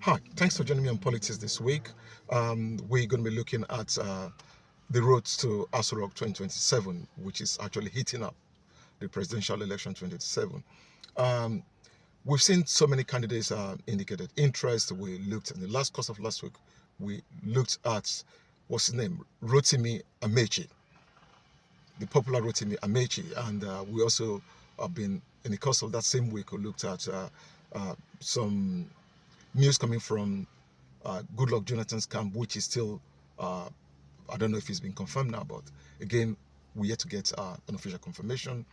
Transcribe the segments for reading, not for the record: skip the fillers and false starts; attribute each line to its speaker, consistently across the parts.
Speaker 1: Hi, thanks for joining me on Politics this week. We're going to be looking at the road to Aso Rock 2027, which is actually heating up the presidential election 2027. Um, we've seen so many candidates indicated interest. We looked at the last course of last week. We looked at what's his name, Rotimi Amechi, the popular Rotimi Amechi, and we also have been in the course of that same week. We looked at some news coming from Goodluck Jonathan's camp, which is still, I don't know if it's been confirmed now, but again, we yet to get an official confirmation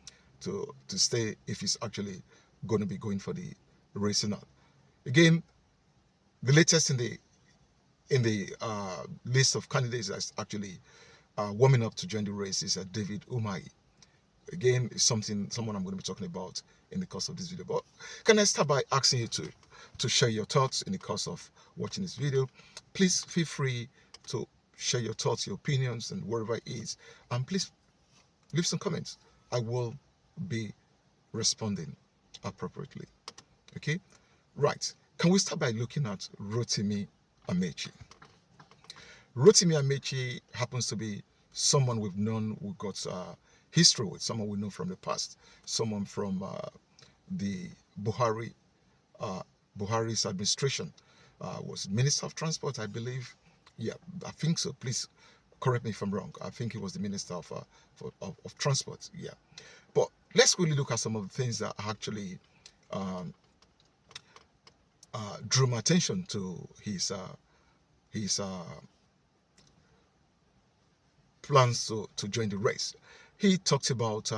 Speaker 1: to stay if he's actually going to be going for the race or not. Again, the latest in the list of candidates that's actually warming up to join the race is David Umahi. Again, it's someone I'm going to be talking about in the course of this video. But can I start by asking you to share your thoughts in the course of watching this video? Please feel free to share your thoughts, your opinions, and wherever it is. And please leave some comments. I will be responding appropriately. Okay? Right. Can we start by looking at Rotimi Amechi? Rotimi Amechi happens to be someone we've known, we've got history with, someone we know from the past, someone from the Buhari's administration, was Minister of Transport, I believe. Yeah, I think so. Please correct me if I'm wrong. I think he was the Minister of Transport. Yeah, but let's really look at some of the things that actually drew my attention to his plans to join the race. He talked about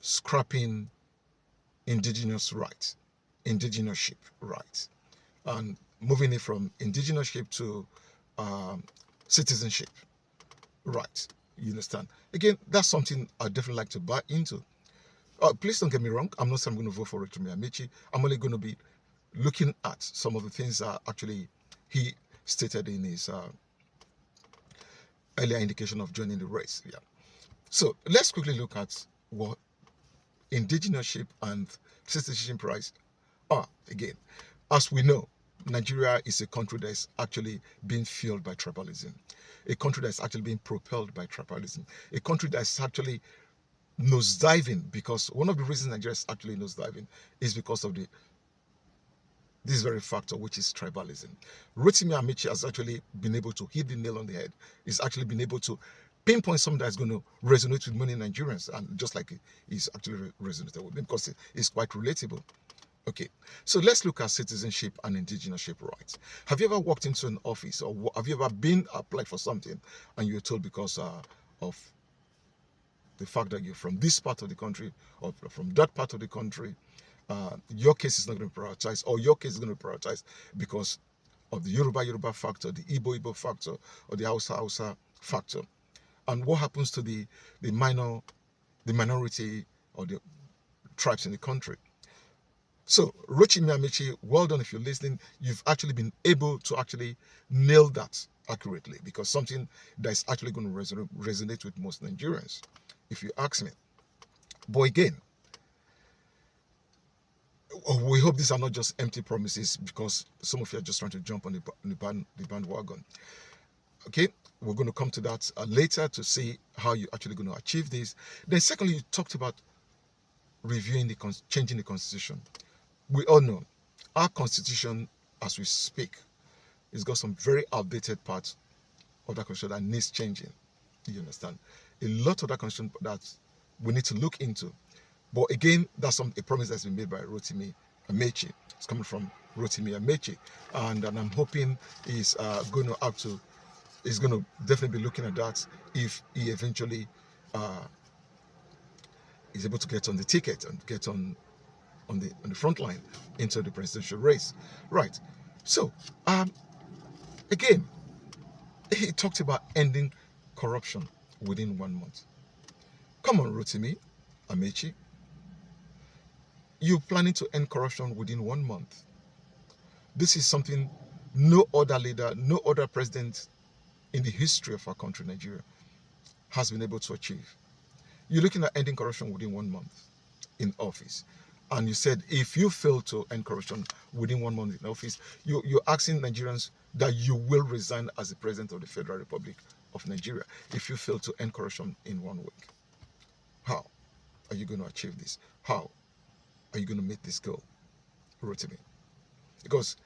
Speaker 1: scrapping indigenous rights, indigeneurship rights, and moving it from indigeneurship to citizenship rights. You understand? Again, that's something I definitely like to buy into. Please don't get me wrong. I'm not saying I'm going to vote for Rotimi Amechi. I'm only going to be looking at some of the things that actually he stated in his earlier indication of joining the race. Yeah. So let's quickly look at what indigeneurship and citizenship rights are. Again, as we know, Nigeria is a country that is actually being fueled by tribalism, a country that is actually being propelled by tribalism, a country that is actually nosediving, because one of the reasons Nigeria is actually nosediving is because of this very factor, which is tribalism. Rotimi Amechi has actually been able to hit the nail on the head. He's actually been able to pinpoint something that's going to resonate with many Nigerians, and just like he's actually resonated with them, because it's quite relatable. Okay, so let's look at citizenship and indigeneurship rights. Have you ever walked into an office, or have you ever been applied for something and you're told because of the fact that you're from this part of the country or from that part of the country, your case is not going to be prioritized, or your case is going to be prioritized because of the Yoruba factor, the Igbo factor, or the Hausa factor? And what happens to the minority or the tribes in the country? So, Rotimi Amechi, well done if you're listening. You've actually been able to actually nail that accurately, because something that is actually going to resonate with most Nigerians, if you ask me. But again, we hope these are not just empty promises, because some of you are just trying to jump on the bandwagon. Okay, we're going to come to that later to see how you're actually going to achieve this. Then secondly, you talked about reviewing changing the constitution. We all know our constitution, as we speak, has got some very outdated parts of that constitution that needs changing. You understand? A lot of that constitution that we need to look into. But again, that's a promise that's been made by Rotimi Amechi. It's coming from Rotimi Amechi, and I'm hoping he's going to definitely be looking at that if he eventually is able to get on the ticket and get on the front line into the presidential race. Right. So, again, he talked about ending corruption within 1 month. Come on, Rotimi Amechi. You're planning to end corruption within 1 month. This is something no other leader, no other president in the history of our country, Nigeria, has been able to achieve. You're looking at ending corruption within 1 month in office. and you said if you fail to end corruption within 1 month in office, you're asking Nigerians that you will resign as the president of the Federal Republic of Nigeria if you fail to end corruption in 1 week. How are you going to achieve this? How are you going to meet this goal, Rotimi? Because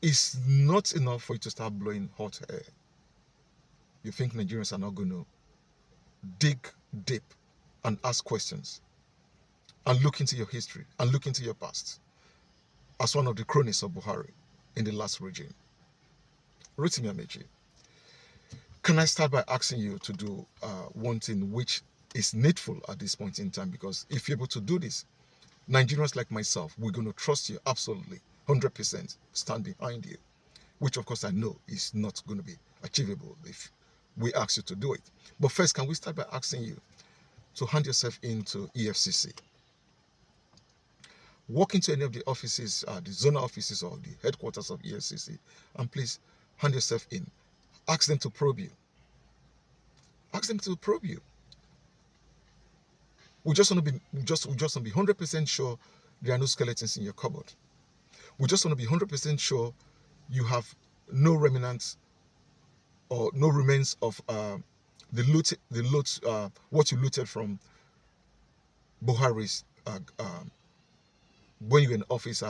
Speaker 1: it's not enough for you to start blowing hot air. You think Nigerians are not going to dig deep and ask questions and look into your history and look into your past as one of the cronies of Buhari in the last regime. Rotimi Amechi, can I start by asking you to do one thing which is needful at this point in time? Because if you're able to do this, Nigerians like myself, we're going to trust you absolutely, 100%, stand behind you, which of course I know is not going to be achievable if we ask you to do it. But first, can we start by asking you to hand yourself into EFCC? Walk into any of the offices, the zonal offices or the headquarters of EFCC, and please hand yourself in. Ask them to probe you. Ask them to probe you. We just want to be 100% sure there are no skeletons in your cupboard. We just want to be 100% sure you have no remnants or no remains of what you looted from Buhari's when you were in office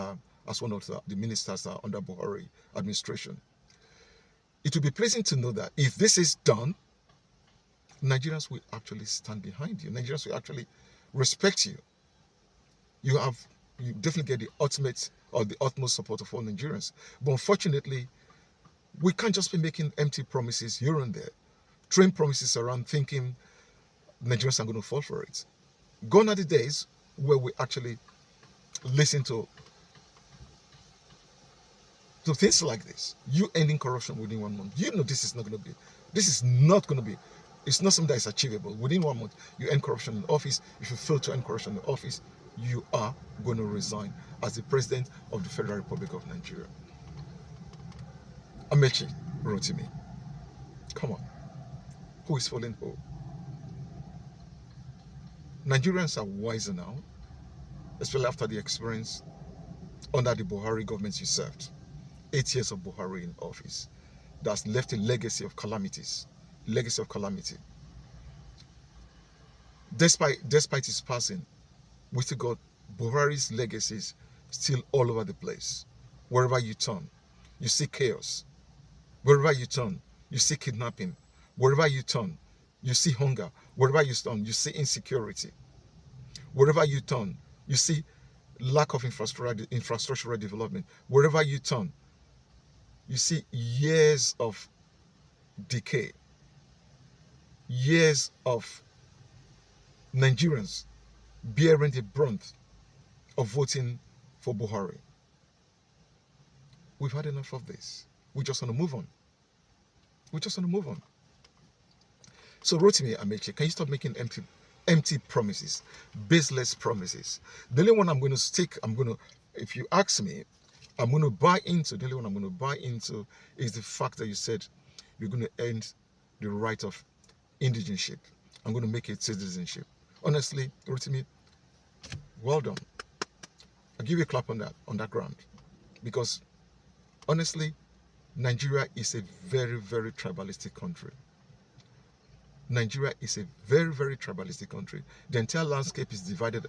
Speaker 1: as one of the ministers under Buhari administration. It will be pleasing to know that if this is done, Nigerians will actually stand behind you. Nigerians will actually respect you. You definitely get the ultimate or the utmost support of all Nigerians. But unfortunately, we can't just be making empty promises here and there, throwing promises around thinking Nigerians are going to fall for it. Gone are the days where we actually listen to things like this. You ending corruption within 1 month. You know this is not going to be, it's not something that is achievable. Within 1 month, you end corruption in office. If you fail to end corruption in office, you are going to resign as the president of the Federal Republic of Nigeria. Amechi Rotimi, come on. Who is fooling who? Nigerians are wiser now, especially after the experience under the Buhari government you served. 8 years of Buhari in office. That's left a legacy of calamities. Legacy of calamity. Despite his passing, we still got Buhari's legacies still all over the place. Wherever you turn, you see chaos. Wherever you turn, you see kidnapping. Wherever you turn, you see hunger. Wherever you turn, you see insecurity. Wherever you turn, you see lack of infrastructural development. Wherever you turn, you see years of decay. Years of Nigerians bearing the brunt of voting for Buhari. We've had enough of this. We just want to move on. We just want to move on. So Rotimi Amechi, can you stop making empty promises, baseless promises? The only one I'm going to stick, if you ask me, I'm going to buy into, the only one I'm going to buy into is the fact that you said you're going to end the right of indigenship. I'm going to make it citizenship. Honestly, Rotimi, well done. I'll give you a clap on that ground. Because honestly, Nigeria is a very, very tribalistic country. Nigeria is a very, very tribalistic country. The entire landscape is divided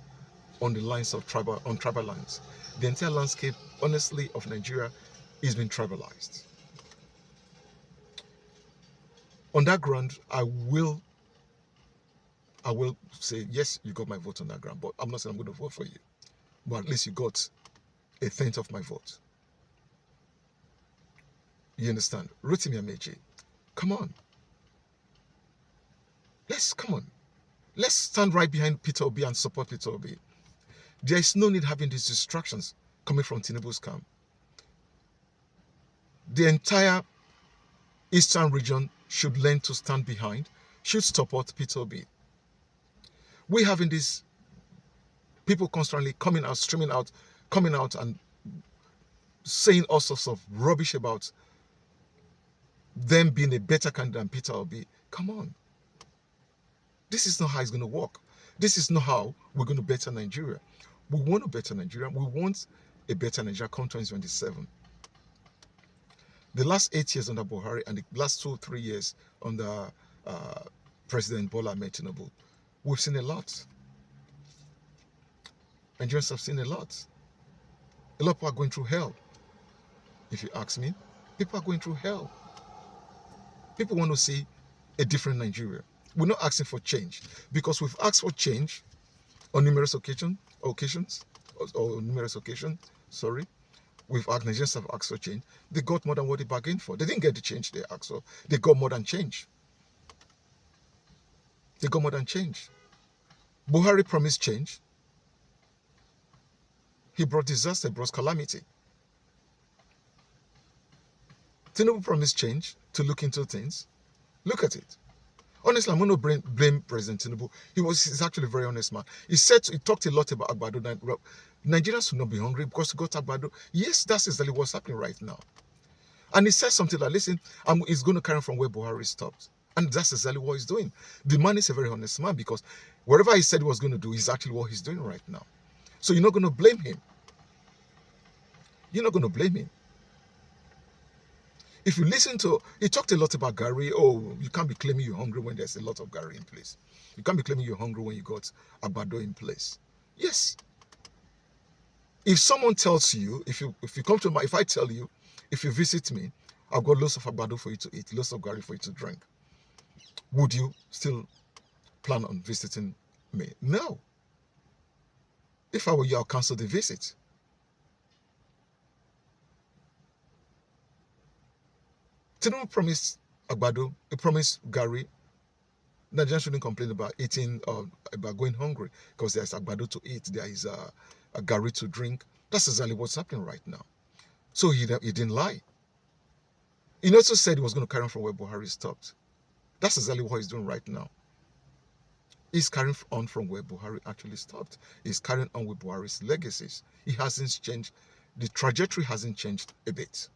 Speaker 1: on the lines of tribal lines. The entire landscape, honestly, of Nigeria is being tribalized. On that ground, I will say, yes, you got my vote on that ground, but I'm not saying I'm going to vote for you. But at least you got a tenth of my vote. You understand? Rotimi Amechi, come on. Come on. Let's stand right behind Peter Obi and support Peter Obi. There is no need having these distractions coming from Tinubu's camp. The entire Eastern region should learn to stand behind, should support Peter Obi. We're having these people constantly coming out and saying all sorts of rubbish about them being a better candidate than Peter Obi. Come on. This is not how it's going to work. This is not how we're going to better Nigeria. We want a better Nigeria. We want a better Nigeria come 2027. The last 8 years under Buhari and the last 2-3 years under President Bola Ahmed Tinubu, we've seen a lot. Nigerians have seen a lot. A lot of people are going through hell. If you ask me, people are going through hell. People want to see a different Nigeria. We're not asking for change because we've asked for change on numerous occasions. Sorry. Nigerians have asked for change. They got more than what they bargained for. They didn't get the change they asked for. They got more than change. They got more than change. Buhari promised change. He brought disaster, brought calamity. Tinubu promised change to look into things. Look at it. Honestly, I'm going to blame President Tinubu. He's actually a very honest man. He talked a lot about Agbado. Nigerians will not be hungry because we got Agbado. Yes, that's exactly what's happening right now. And he said something like, listen, he's going to carry on from where Buhari stopped. And that's exactly what he's doing. The man is a very honest man because whatever he said he was going to do is actually what he's doing right now. So you're not going to blame him. You're not going to blame him. If you listen to, he talked a lot about Gary. Oh, you can't be claiming you're hungry when there's a lot of Gary in place. You can't be claiming you're hungry when you got Agbado in place. Yes. If someone tells you, if you come to if I tell you, if you visit me, I've got lots of Agbado for you to eat, lots of Gary for you to drink, would you still plan on visiting me? No. If I were you, I'll cancel the visit. Tinubu promised Agbado, he promised Gary. Nigerians shouldn't complain about eating or about going hungry because there's Agbado to eat, there is a Gary to drink. That's exactly what's happening right now. So he didn't lie. He also said he was going to carry on from where Buhari stopped. That's exactly what he's doing right now. He's carrying on from where Buhari actually stopped. He's carrying on with Buhari's legacies. He hasn't changed. The trajectory hasn't changed a bit.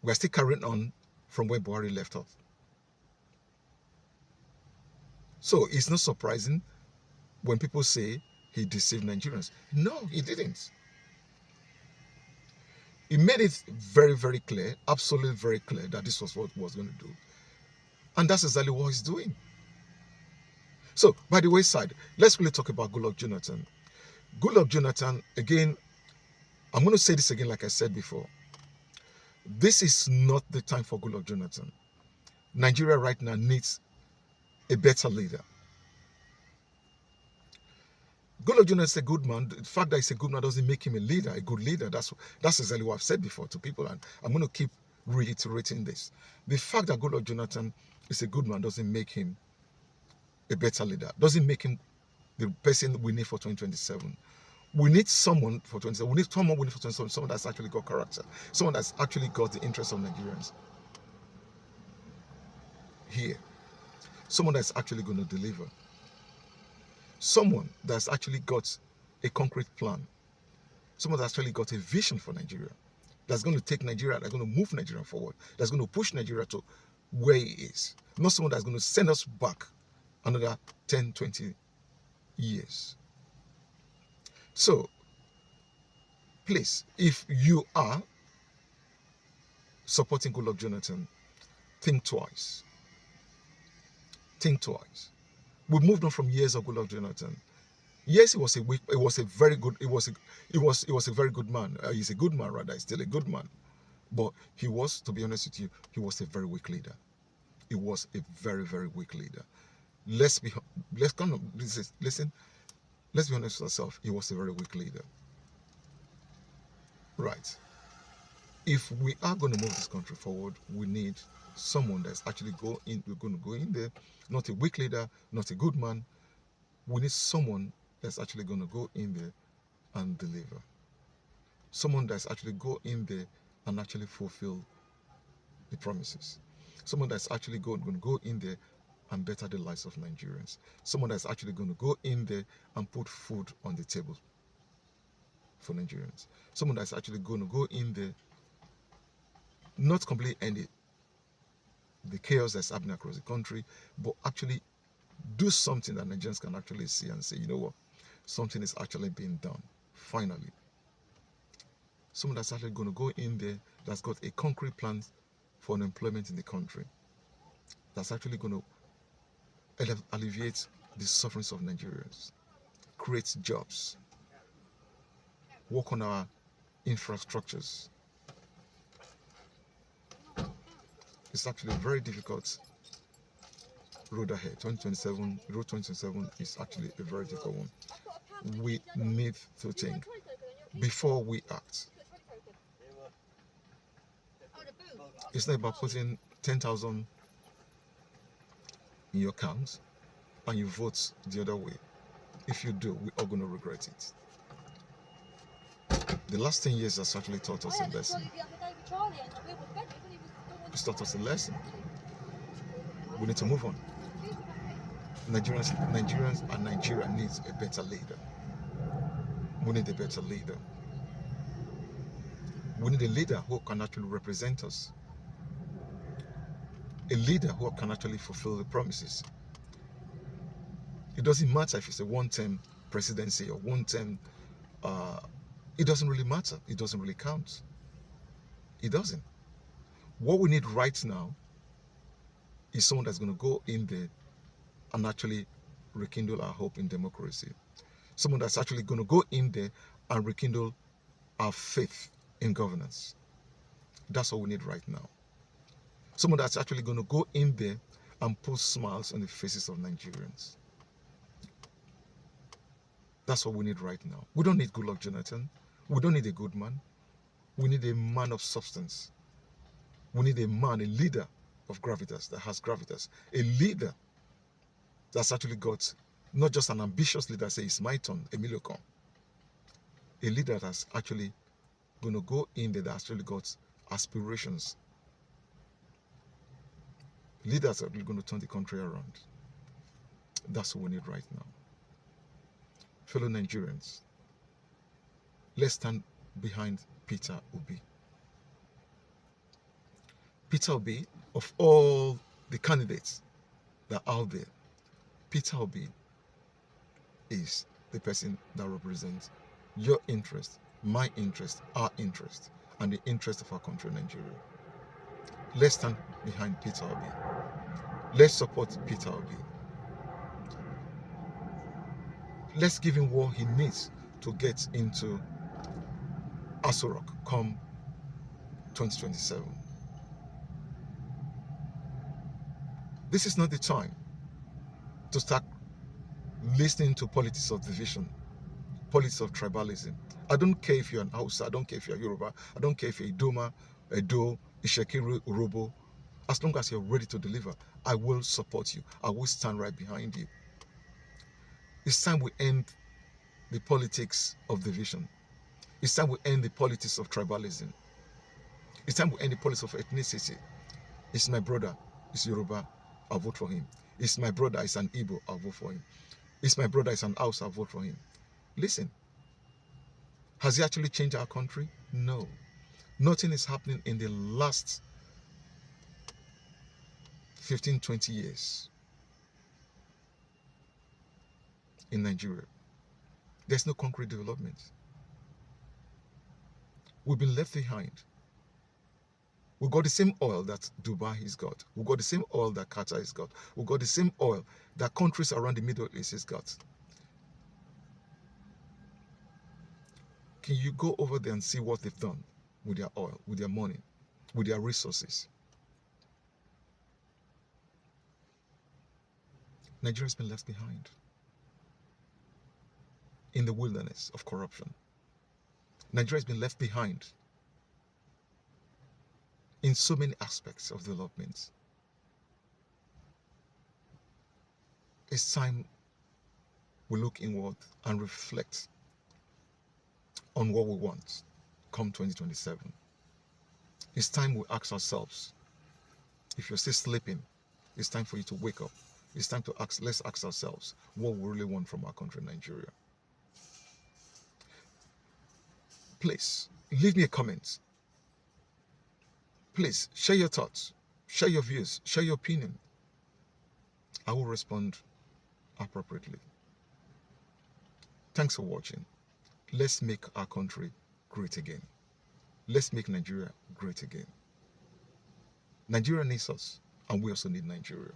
Speaker 1: We're still carrying on from where Buhari left off. So it's not surprising when people say he deceived Nigerians. No, he didn't. He made it very, very clear, absolutely very clear that this was what he was going to do. And that's exactly what he's doing. So, by the wayside, let's really talk about Goodluck Jonathan. Goodluck Jonathan, again, I'm going to say this again like I said before. This is not the time for Goodluck Jonathan. Nigeria right now needs a better leader. Goodluck Jonathan is a good man. The fact that he's a good man doesn't make him a leader, a good leader. That's exactly what I've said before to people, and I'm going to keep reiterating this. The fact that Goodluck Jonathan is a good man doesn't make him a better leader. Doesn't make him the person we need for 2027. We need someone for 2027. We need someone for 2027, someone that's actually got character, someone that's actually got the interests of Nigerians here, someone that's actually going to deliver, someone that's actually got a concrete plan, someone that's actually got a vision for Nigeria, that's going to take Nigeria, that's going to move Nigeria forward, that's going to push Nigeria to where it is, not someone that's going to send us back another 10, 20 years. So, please, if you are supporting Goodluck Jonathan, think twice. Think twice. We moved on from years of Goodluck Jonathan. Yes, he was a very good man. He's a good man, rather. He's still a good man. But he was, to be honest with you, he was a very weak leader. He was a very, very weak leader. Let's be honest with ourselves. He was a very weak leader. Right. If we are going to move this country forward, we need someone that's actually going to go in there, not a weak leader, not a good man. We need someone that's actually going to go in there and deliver. Someone that's actually go in there and actually fulfill the promises. Someone that's actually going to go in there and better the lives of Nigerians. Someone that's actually going to go in there and put food on the table for Nigerians. Someone that's actually going to go in there, not completely end the chaos that's happening across the country, but actually do something that Nigerians can actually see and say, you know what, something is actually being done. Finally, someone that's actually going to go in there, that's got a concrete plan for unemployment in the country, that's actually going to alleviate the sufferings of Nigerians, create jobs, work on our infrastructures. It's actually a very difficult road ahead. 2027, road 2027 is actually a very difficult one. We need to think before we act. It's not about putting 10,000 in your account and you vote the other way. If you do, we're all going to regret it. The last 10 years has actually taught us a lesson. It's taught us a lesson. We need to move on. Nigerians and Nigeria needs a better leader. We need a better leader. We need a leader who can actually represent us. A leader who can actually fulfill the promises. It doesn't matter if it's a one-term presidency or one-term, it doesn't really matter. It doesn't really count. It doesn't. What we need right now is someone that's going to go in there and actually rekindle our hope in democracy. Someone that's actually going to go in there and rekindle our faith in governance. That's what we need right now. Someone that's actually going to go in there and put smiles on the faces of Nigerians. That's what we need right now. We don't need Goodluck Jonathan. We don't need a good man. We need a man of substance. We need a man, a leader of gravitas, that has gravitas. A leader that's actually got, not just an ambitious leader, say it's my turn, Emilio Con. A leader that's actually going to go in there, that actually got aspirations. Leaders are really going to turn the country around. That's what we need right now. Fellow Nigerians, let's stand behind Peter Obi. Peter Obi, of all the candidates that are out there, Peter Obi is the person that represents your interest, my interest, our interest, and the interest of our country, Nigeria. Let's stand behind Peter Obi. Let's support Peter Obi. Let's give him what he needs to get into Aso Rock come 2027. This is not the time to start listening to politics of division, politics of tribalism. I don't care if you're an Hausa, I don't care if you're Yoruba, I don't care if you're Idoma, Edo, Ishekiri, Urobo. As long as you're ready to deliver, I will support you. I will stand right behind you. It's time we end the politics of division. It's time we end the politics of tribalism. It's time we end the politics of ethnicity. It's my brother, it's Yoruba, I'll vote for him. It's my brother, it's an Igbo, I'll vote for him. It's my brother, it's an Hausa, I'll vote for him. Listen, has he actually changed our country? No. Nothing is happening in the last 15, 20 years in Nigeria. There's no concrete development. We've been left behind. We've got the same oil that Dubai has got. We've got the same oil that Qatar has got. We've got the same oil that countries around the Middle East has got. Can you go over there and see what they've done with their oil, with their money, with their resources? Nigeria's been left behind in the wilderness of corruption. Nigeria's been left behind in so many aspects of development. It's time we look inward and reflect on what we want come 2027. It's time we ask ourselves, if you're still sleeping, it's time for you to wake up. It's time to let's ask ourselves what we really want from our country, Nigeria. Please, leave me a comment. Please, share your thoughts, share your views, share your opinion. I will respond appropriately. Thanks for watching. Let's make our country great again. Let's make Nigeria great again. Nigeria needs us, and we also need Nigeria.